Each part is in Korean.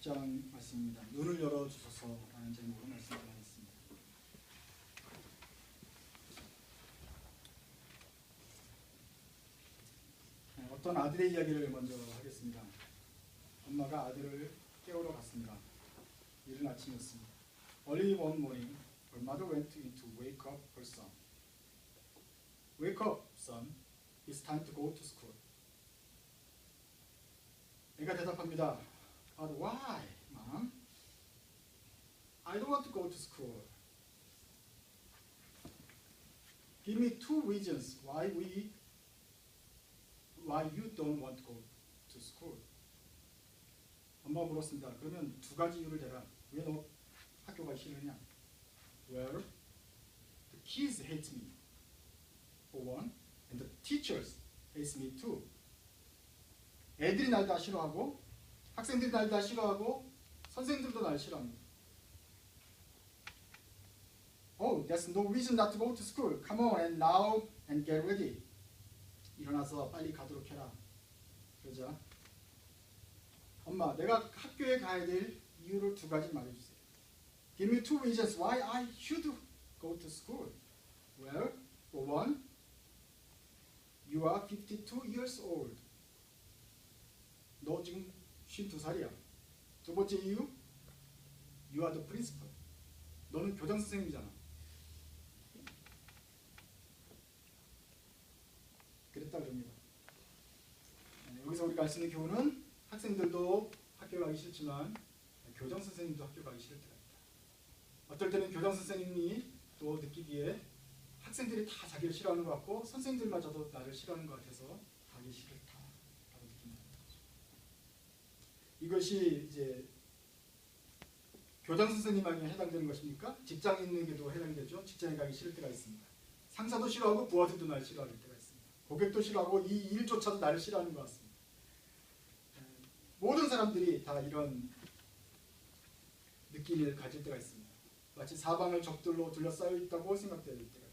10장 말씀입니다. 눈을 열어주소서라는 제목으로 말씀드리겠습니다. 어떤 아들의 이야기를 먼저 하겠습니다. 엄마가 아들을 깨우러 갔습니다. 이른 아침이었습니다. Early one morning, her mother went in to wake up her son. Wake up, son. It's time to go to school. 애가 대답합니다. But why, mom? I don't want to go to school. Give me two reasons why you don't want to go to school. 엄마가 물었습니다. 그러면 두 가지 이유를 대라. 왜 너 학교 가기 싫으냐? Well, the kids hate me, for one, and the teachers hate me too. 애들이 날 다 싫어하고, 학생들이 날 다 싫어하고, 선생님들도 날 싫어합니다. Oh, that's no reason not to go to school. Come on, and now and get ready. 일어나서 빨리 가도록 해라. 그러자 엄마, 내가 학교에 가야 될 이유를 두 가지 말해주세요. Give me two reasons why I should go to school. Well, for one, you are 52 years old. 너 지금 52살이야. 두 번째 이유, you are the principal. 너는 교장 선생님이잖아. 그랬다 그럽니다. 여기서 우리가 알 수 있는 교훈은 학생들도 학교 가기 싫지만 교장 선생님도 학교 가기 싫을 때가 있다. 어떨 때는 교장 선생님이 또 느끼기에 학생들이 다 자기를 싫어하는 것 같고 선생님들마저도 나를 싫어하는 것 같아서 가기 싫다라고 느낀다는 거죠. 이것이 이제 교장 선생님에게 해당되는 것입니까? 직장인에게도 해당되죠. 직장에 가기 싫을 때가 있습니다. 상사도 싫어하고 부하들도 나를 싫어할 때가 있습니다. 고객도 싫어하고 이 일조차도 나를 싫어하는 것 같습니다. 모든 사람들이 다 이런 느낌을 가질 때가 있습니다. 마치 사방을 적들로 둘러싸여 있다고 생각될 때가 있습니다.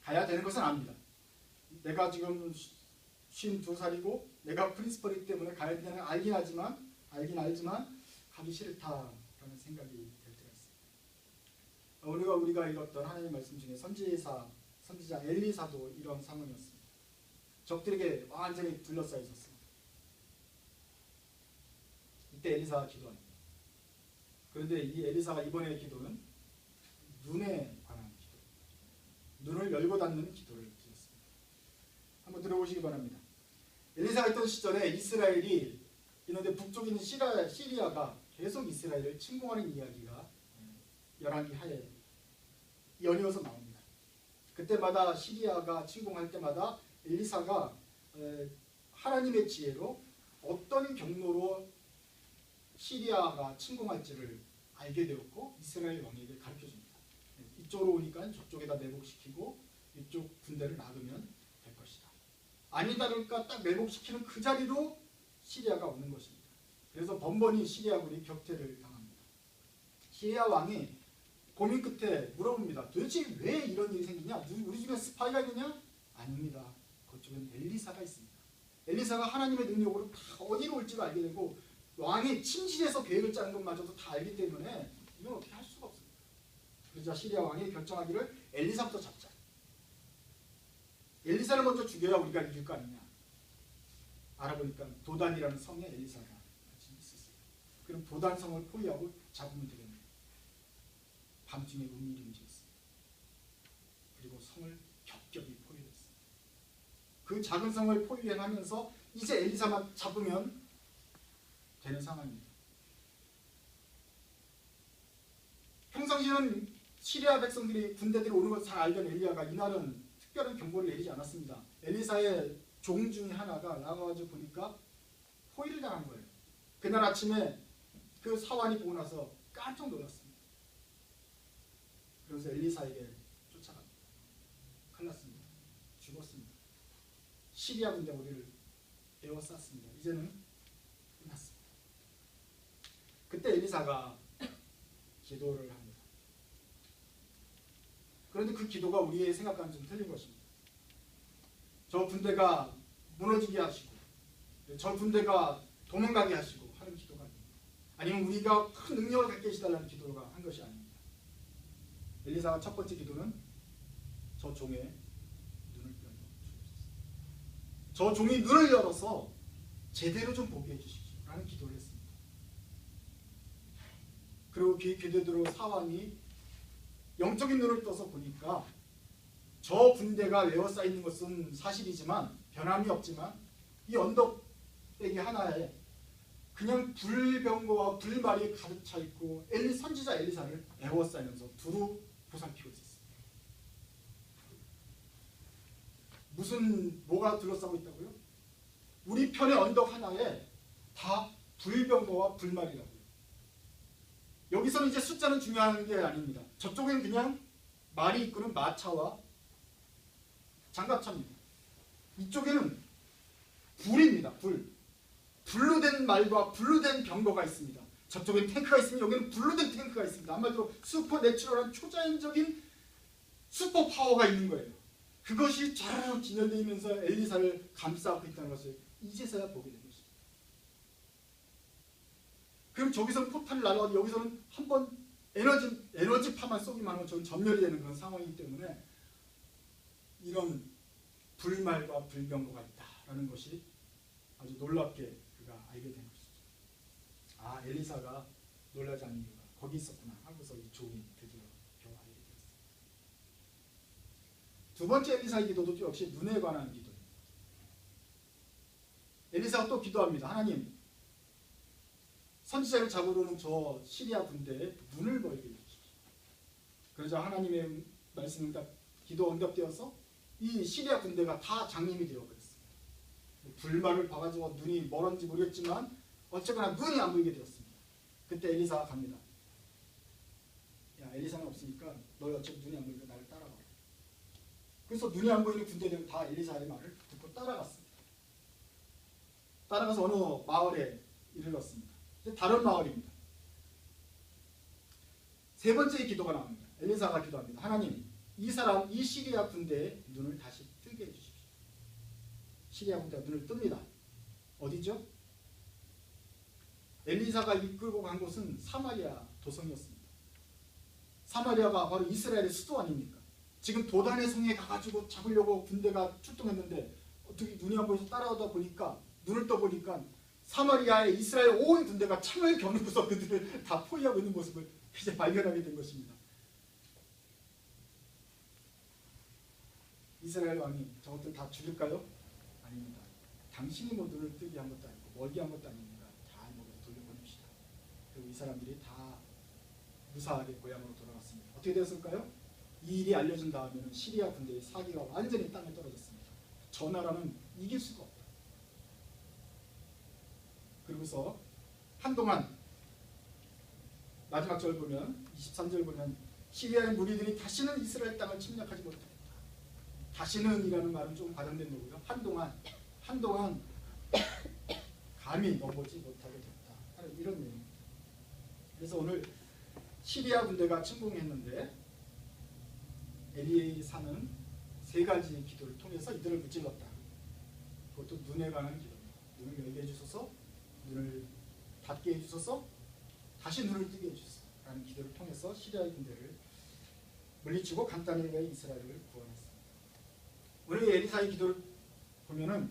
가야 되는 것은 압니다. 내가 지금 52살이고 내가 프린시펄이기 때문에 가야 되는 알긴 알지만 가기 싫다라는 생각이 될 때가 있습니다. 우리가 읽었던 하나님의 말씀 중에 선지자 엘리사도 이런 상황이었습니다. 적들에게 완전히 둘러싸여 있었습니다. 이때 엘리사가 기도합니다. 그런데 이 엘리사가 이번에 기도는 눈에 관한 기도, 눈을 열고 닫는 기도를 드렸습니다. 한번 들어보시기 바랍니다. 엘리사가 있던 시절에 이스라엘이 있는데 북쪽에 있는 시리아가 계속 이스라엘을 침공하는 이야기가 열왕기 하에 연이어서 나옵니다. 그때마다 시리아가 침공할 때마다 엘리사가 하나님의 지혜로 어떤 경로로 시리아가 침공할지를 알게 되었고 이스라엘 왕에게 가르쳐줍니다. 이쪽으로 오니까 저쪽에다 매복시키고 이쪽 군대를 막으면 될 것이다. 아니다 그러니까 딱 매복시키는 그 자리로 시리아가 오는 것입니다. 그래서 번번이 시리아군이 격퇴를 당합니다. 시리아 왕이 고민 끝에 물어봅니다. 도대체 왜 이런 일이 생기냐? 우리 집에 스파이가 있느냐? 아닙니다. 그쪽엔 엘리사가 있습니다. 엘리사가 하나님의 능력으로 다 어디로 올지를 알게 되고 왕이 침실에서 계획을 짜는 것마저도 다 알기 때문에 이건 어떻게 할 수가 없습니다. 그러자 시리아 왕이 결정하기를 엘리사부터 잡자. 엘리사를 먼저 죽여야 우리가 이길 거 아니냐. 알아보니까 도단이라는 성에 엘리사가 같이 있었어요. 그럼 도단성을 포위하고 잡으면 되겠네요. 밤중에 은밀히 움직였습니다. 그리고 성을 겹겹이 포위했습니다. 그 작은 성을 포위하면서 이제 엘리사만 잡으면 되는 상황입니다. 평상시는 시리아 백성들이 군대들이 오는 것을 잘 알던 엘리야가 이날은 특별한 경보를 내리지 않았습니다. 엘리사의 종 중에 하나가 나가가지고 보니까 포위를 당한 거예요. 그날 아침에 그 사환이 보고 나서 깜짝 놀랐습니다. 그래서 엘리사에게 쫓아갑니다. 큰일 났습니다. 죽었습니다. 시리아 군대 우리를 에워쌌습니다. 이제는 끝났습니다. 그때 엘리사가 기도를 합니다. 그런데 그 기도가 우리의 생각과는 좀 틀린 것입니다. 저 군대가 무너지게 하시고 저 군대가 도망가게 하시고 하는 기도가 아닙니다. 아니면 우리가 큰 능력을 갖게 해달라는 기도가 한 것이 아닙니다. 엘리사가 첫 번째 기도는 저 종의 눈을 열어 주옵소서. 저 종이 눈을 열어서 제대로 좀 보게 해주십시오 라는 기도를 했습니다. 그리고 그 기도대로 사왕이 영적인 눈을 떠서 보니까 저 군대가 외워싸이는 것은 사실이지만 변함이 없지만 이 언덕배기 하나에 그냥 불병거와 불말이 가득 차 있고 선지자 엘리사를 에워싸면서 두루 보살피고 있었어요. 뭐가 둘러싸고 있다고요? 우리 편의 언덕 하나에 다 불병거와 불말이라고요. 여기서는 이제 숫자는 중요한 게 아닙니다. 저쪽엔 그냥 말이 이끄는 마차와 장갑차입니다. 이쪽에는 불입니다. 불로 된 말과 불로 된 병거가 있습니다. 저쪽엔 탱크가 있으면 여기는 불로 된 탱크가 있습니다. 한마디로 슈퍼 내추럴한 초자연적인 슈퍼 파워가 있는 거예요. 그것이 쫙 진열되면서 엘리사를 감싸고 있다는 것을 이제서야 보게 된 것입니다. 그럼 저기서는 포탄을 날라가도 여기서는 한번 에너지파만 쏘기만 하면 저는 전멸이 되는 그런 상황이기 때문에 이런 불말과 불병거가 있다라는 것이 아주 놀랍게 그가 알게 된 것이죠. 아, 엘리사가 놀라지 않는 이유가 거기 있었구나 하고서 이 종이 드디어 겨우 알게 되었습니다. 두 번째 엘리사의 기도도 역시 눈에 관한 기도입니다. 엘리사가 또 기도합니다. 하나님, 선지자를 잡으러 오는 저 시리아 군대에 눈을 멀게 해주십시오. 그러자 하나님의 말씀 기도 응답되어서 이 시리아 군대가 다 장님이 되어버렸습니다. 불말을 봐가지고 눈이 멀었는지 모르겠지만 어쨌거나 눈이 안 보이게 되었습니다. 그때 엘리사가 갑니다. 야, 엘리사는 없으니까 너 어차피 눈이 안 보이니까 나를 따라가. 그래서 눈이 안 보이는 군대들은 다 엘리사의 말을 듣고 따라갔습니다. 따라가서 어느 마을에 이르렀습니다. 다른 마을입니다. 세 번째 기도가 나옵니다. 엘리사가 기도합니다. 하나님, 이 시리아 군대의 눈을 다시 뜨게 해주십시오. 시리아 군대가 눈을 뜹니다. 어디죠? 엘리사가 이끌고 간 곳은 사마리아 도성이었습니다. 사마리아가 바로 이스라엘의 수도 아닙니까? 지금 도단의 성에 가가지고 잡으려고 군대가 출동했는데 어떻게 눈이 안 보여서 따라오다 보니까 눈을 떠보니까 사마리아의 이스라엘 온 군대가 창을 겨누고서 그들을 다 포위하고 있는 모습을 이제 발견하게 된 것입니다. 이스라엘 왕이 저것들 다 죽일까요? 아닙니다. 당신이 뭐 눈을 뜨게 한 것도 아니고 멀게 한 것도 아닙니다. 다 먹여 돌려보냅시다. 그리고 이 사람들이 다 무사하게 고향으로 돌아갔습니다. 어떻게 되었을까요? 이 일이 알려진 다음에는 시리아 군대의 사기가 완전히 땅에 떨어졌습니다. 저 나라는 이길 수가 없다. 그리고서 한동안 마지막 절 보면 23절 보면 시리아의 무리들이 다시는 이스라엘 땅을 침략하지 못하겠다. 다시는 이라는 말은 좀 과장된 거고요. 한동안 감히 넘보지 못하게 됐다. 이런 내용입니다. 그래서 오늘 시리아 군대가 침공했는데 엘리사는 세 가지 기도를 통해서 이들을 무찔렀다. 그것도 눈에 관한 기도입니다. 눈을 열게 해주소서, 눈을 닫게 해주소서, 다시 눈을 뜨게 해주소서 라는 기도를 통해서 시리아의 군대를 물리치고 간단하게 이스라엘을 구원했습니다. 오늘 엘리사의 기도를 보면은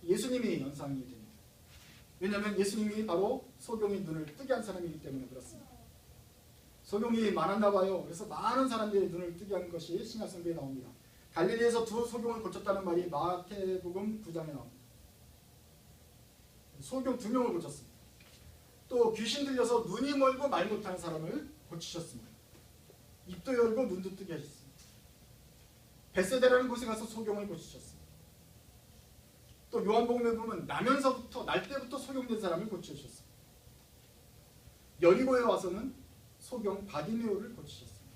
예수님이 연상이 됩니다. 왜냐하면 예수님이 바로 소경의 눈을 뜨게 한 사람이기 때문에 그렇습니다. 소경이 많았나 봐요. 그래서 많은 사람들의 눈을 뜨게 한 것이 신약성경에 나옵니다. 갈릴리에서 두 소경을 고쳤다는 말이 마태복음 9장에 나옵니다. 소경 2명을 고쳤습니다. 또 귀신 들려서 눈이 멀고 말 못하는 사람을 고치셨습니다. 입도 열고 눈도 뜨게 하셨습니다. 벳세다라는 곳에 가서 소경을 고치셨습니다. 또 요한복음에 보면 나면서부터 날 때부터 소경된 사람을 고치셨습니다. 여리고에 와서는 소경 바디메오를 고치셨습니다.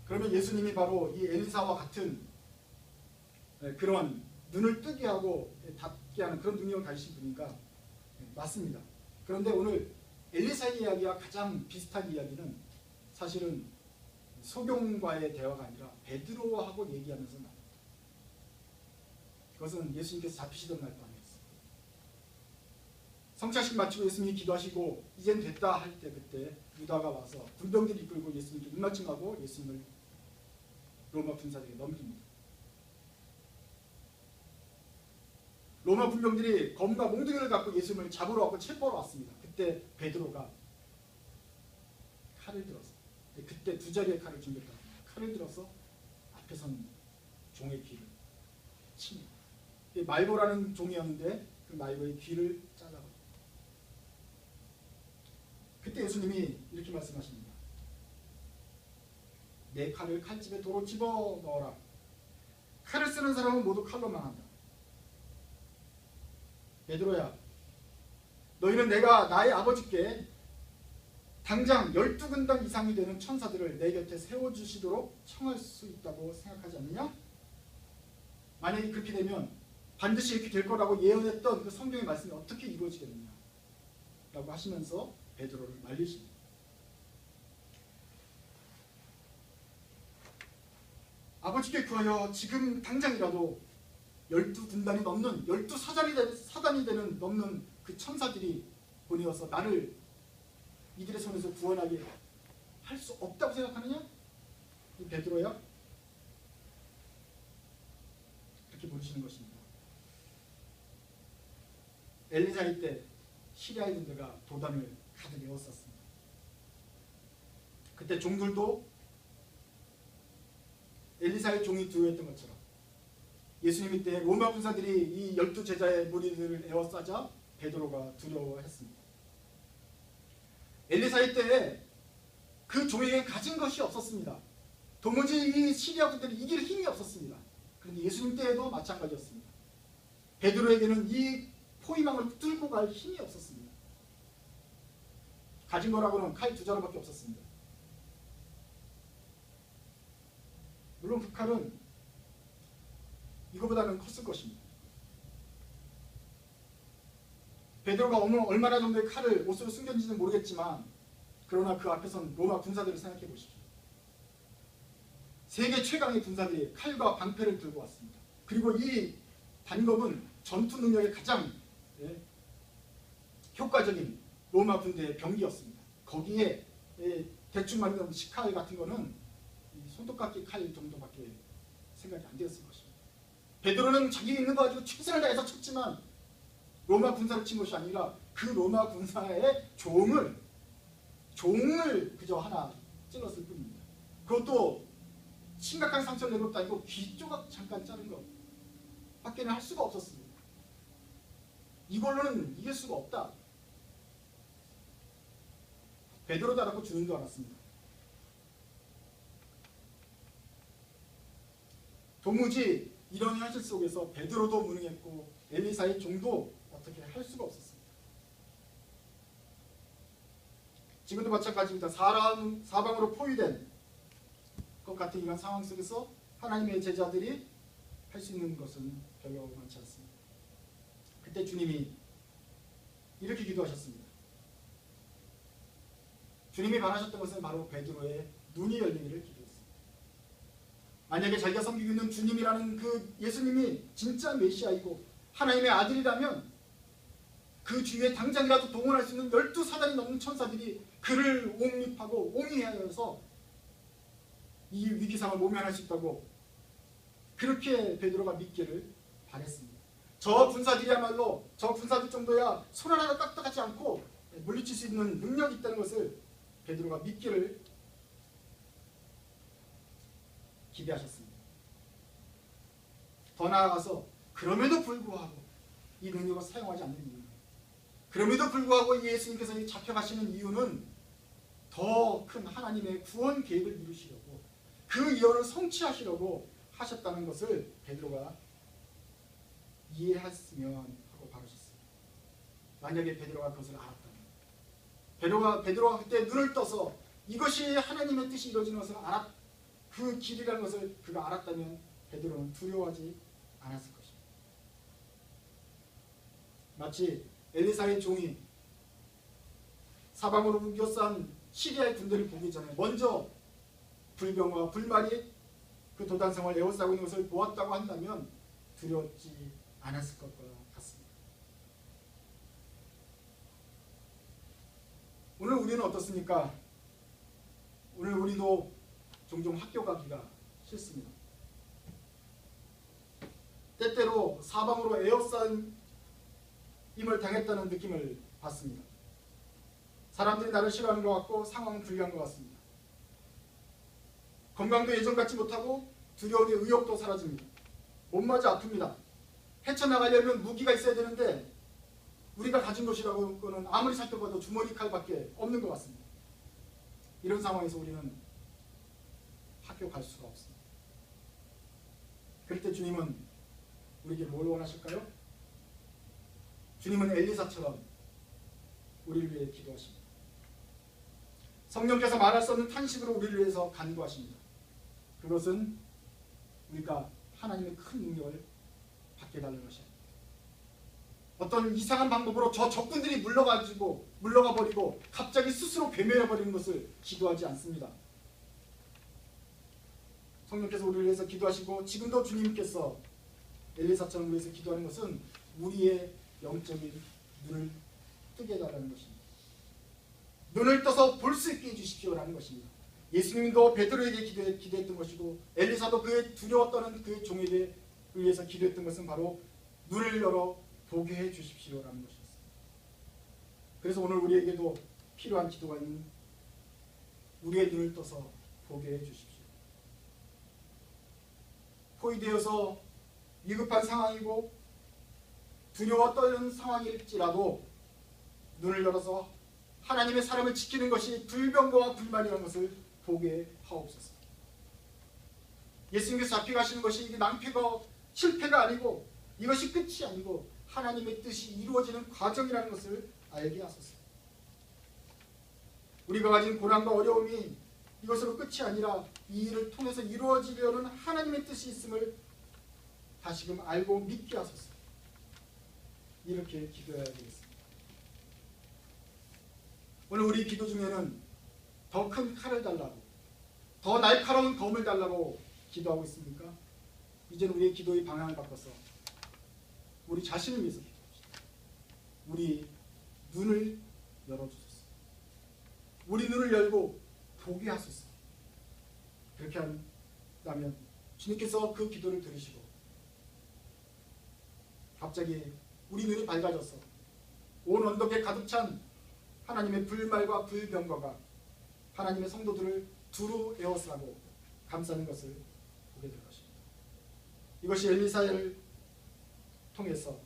그러면 예수님이 바로 이 엘리사와 같은 그런 눈을 뜨게 하고 닫게 하는 그런 능력을 가지신 분인가? 맞습니다. 그런데 오늘 엘리사의 이야기와 가장 비슷한 이야기는 사실은 소경과의 대화가 아니라 베드로하고 얘기하면서 나옵니다. 그것은 예수님께서 잡히시던 날 밤이었어요. 성찬식 마치고 예수님이 기도하시고 이젠 됐다 할 때 그때 유다가 와서 군병들이 이끌고 예수님께 입맞춤하고 예수님을 로마 군사들에게 넘깁니다. 로마 군병들이 검과 몽둥이를 갖고 예수님을 잡으러 왔고 체포하러 왔습니다. 그때 베드로가 칼을 들어서 그때 두 자리의 칼을 준비했다. 칼을 들어서 앞에 선 종의 귀를 칩니다. 말고라는 종이었는데 그 말고의 귀를 잘라버립니다. 그때 예수님이 이렇게 말씀하십니다. 내 칼을 칼집에 도로 집어넣어라. 칼을 쓰는 사람은 모두 칼로 망한다. 베드로야, 너희는 내가 나의 아버지께 당장 12군당 이상이 되는 천사들을 내 곁에 세워주시도록 청할 수 있다고 생각하지 않느냐? 만약에 그렇게 되면 반드시 이렇게 될 거라고 예언했던 그 성경의 말씀이 어떻게 이루어지겠느냐? 라고 하시면서 베드로를 말리십니다. 아버지께 구하여 지금 당장이라도 12군단이 넘는 12사단이 되는 넘는 그 천사들이 보내어서 나를 이들의 손에서 구원하게 할 수 없다고 생각하느냐? 이 베드로야? 그렇게 물으시는 것입니다. 엘리사의 때 시리아의 군대가 도단을 가득 에워쌌습니다. 그때 종들도 엘리사의 종이 두려워했던 것처럼 예수님 때 로마 군사들이 이 12제자의 무리들을 에워싸자 베드로가 두려워했습니다. 엘리사의 때에 그 종에게 가진 것이 없었습니다. 도무지 이 시리아 군대를 이길 힘이 없었습니다. 그런데 예수님 때에도 마찬가지였습니다. 베드로에게는 이 포위망을 뚫고 갈 힘이 없었습니다. 가진 거라고는 칼 2자루밖에 없었습니다. 물론 그 칼은 이거보다는 컸을 것입니다. 베드로가 얼마나 정도의 칼을 옷으로 숨겼는지는 모르겠지만 그러나 그 앞에선 로마 군사들을 생각해 보십시오. 세계 최강의 군사들이 칼과 방패를 들고 왔습니다. 그리고 이 단검은 전투 능력의 가장 효과적인 로마 군대의 병기였습니다. 거기에 대충 만든 식칼 같은 거는 손톱깎이 칼 정도밖에 생각이 안 되었을 것입니다. 베드로는 자기 있는 거 가지고 최선을 다해서 쳤지만 로마 군사를 친 것이 아니라 그 로마 군사의 종을 그저 하나 찔렀을 뿐입니다. 그것도 심각한 상처를 내는 것도 아니고 귀 조각 잠깐 자른 것 밖에는 할 수가 없었습니다. 이걸로는 이길 수가 없다. 베드로도 알았고 주님도 알았습니다. 도무지 이런 현실 속에서 베드로도 무능했고 엘리사의 종도 어떻게 할 수가 없었습니다. 지금도 마찬가지입니다. 사방으로 포위된 것 같은 이런 상황 속에서 하나님의 제자들이 할 수 있는 것은 별로 많지 않습니다. 그때 주님이 이렇게 기도하셨습니다. 주님이 바라셨던 것은 바로 베드로의 눈이 열리기를 기도했습니다. 만약에 자기가 섬기고 있는 주님이라는 그 예수님이 진짜 메시아이고 하나님의 아들이라면 그 주위에 당장이라도 동원할 수 있는 12사단이 넘는 천사들이 그를 옹립하고 옹이하여서 이 위기상을 모면할 수 있다고 그렇게 베드로가 믿기를 바랬습니다. 저 군사들이야말로 저 군사들 정도야 손 하나도 까딱하지 않고 물리칠 수 있는 능력이 있다는 것을 베드로가 믿기를 기대하셨습니다. 더 나아가서 그럼에도 불구하고 이 능력을 사용하지 않는 이유, 그럼에도 불구하고 예수님께서 잡혀가시는 이유는 더 큰 하나님의 구원 계획을 이루시려고 그 예언을 성취하시려고 하셨다는 것을 베드로가 이해했으면 하고 바라셨습니다. 만약에 베드로가 그것을 알았다면 베드로가 그때 눈을 떠서 이것이 하나님의 뜻이 이루어지는 것을 그 길이라는 것을 그가 알았다면 베드로는 두려워하지 않았을 것입니다. 마치 엘리사의 종이 사방으로 우겨싼 시리아의 군대를 보기 전에 먼저 불병과 불말이 그 도단성을 에워싸고 있는 것을 보았다고 한다면 두려웠지 않았을 것과 같습니다. 우리는 어떻습니까? 오늘 우리도 종종 학교 가기가 싫습니다. 때때로 사방으로 에어싸임을 당했다는 느낌을 받습니다. 사람들이 나를 싫어하는 것 같고 상황은 불리한 것 같습니다. 건강도 예전 같지 못하고 두려움의 의욕도 사라집니다. 몸마저 아픕니다. 헤쳐나가려면 무기가 있어야 되는데 우리가 가진 것이라고는 아무리 살펴봐도 주머니 칼밖에 없는 것 같습니다. 이런 상황에서 우리는 학교 갈 수가 없습니다. 그럴 때 주님은 우리에게 뭘 원하실까요? 주님은 엘리사처럼 우리를 위해 기도하십니다. 성령께서 말할 수 없는 탄식으로 우리를 위해서 간구하십니다. 그것은 우리가 하나님의 큰 능력을 받게 달라는 것입니다. 어떤 이상한 방법으로 저 적군들이 물러가 버리고 갑자기 스스로 괴멸해 버리는 것을 기도하지 않습니다. 성령께서 우리를 위해서 기도하시고 지금도 주님께서 엘리사처럼 우리를 위해서 기도하는 것은 우리의 영적인 눈을 뜨게 해달라는 것입니다. 눈을 떠서 볼 수 있게 해주십시오라는 것입니다. 예수님도 베드로에게 기도했던 것이고 엘리사도 그의 두려워 떠는 그 종에게 위해서 기도했던 것은 바로 눈을 열어 보게 해 주십시오라는 것이었습니다. 그래서 오늘 우리에게도 필요한 기도가 있는 우리의 눈을 떠서 보게 해 주십시오. 포위되어서 위급한 상황이고 두려워 떠는 상황일지라도 눈을 열어서 하나님의 사람을 지키는 것이 불병거와 불만이라는 것을 보게 하옵소서. 예수님께서 잡혀가시는 것이 이게 낭패가 실패가 아니고 이것이 끝이 아니고 하나님의 뜻이 이루어지는 과정이라는 것을 알게 하소서. 우리가 가진 고난과 어려움이 이것으로 끝이 아니라 이 일을 통해서 이루어지려는 하나님의 뜻이 있음을 다시금 알고 믿게 하소서. 이렇게 기도해야 되겠습니다. 오늘 우리 기도 중에는 더 큰 칼을 달라고, 더 날카로운 검을 달라고 기도하고 있습니까? 이제는 우리의 기도의 방향을 바꿔서 우리 자신을 위해서 기도합시다. 우리 눈을 열어주소서. 우리 눈을 열고 보게 하소서. 그렇게 한다면 주님께서 그 기도를 들으시고 갑자기 우리 눈이 밝아져서 온 언덕에 가득 찬 하나님의 불말과 불병거가 하나님의 성도들을 두루 에워싸고 감싸는 것을 보게 될 것입니다. 이것이 엘리사를 통해서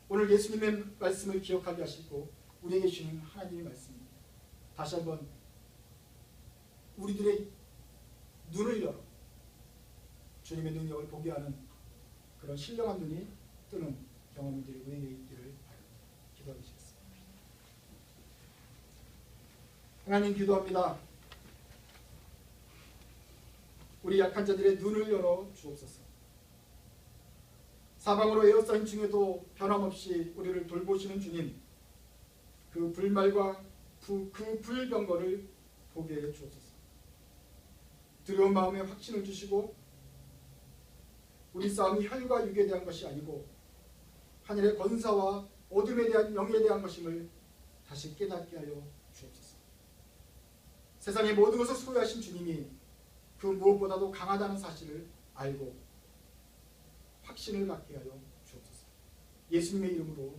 오늘 예수님의 말씀을 기억하게 하시고 우리에게 주는 하나님의 말씀입니다. 다시 한번 우리들의 눈을 열어 주님의 능력을 보게 하는 그런 신령한 눈이 뜨는 경험들이 우리에게 있기를 바랍니다. 기도하시겠습니다. 하나님 기도합니다. 우리 약한 자들의 눈을 열어 주옵소서. 사방으로 에워싸인 중에도 변함없이 우리를 돌보시는 주님, 그 불말과 그 불병거를 보게 해 주옵소서. 두려운 마음에 확신을 주시고 우리 싸움이 혈과 육에 대한 것이 아니고 하늘의 권사와 어둠에 대한 영에 대한 것임을 다시 깨닫게 하여 주옵소서. 세상의 모든 것을 소유하신 주님이 그 무엇보다도 강하다는 사실을 알고 확신을 갖게 하여 주옵소서. 예수님의 이름으로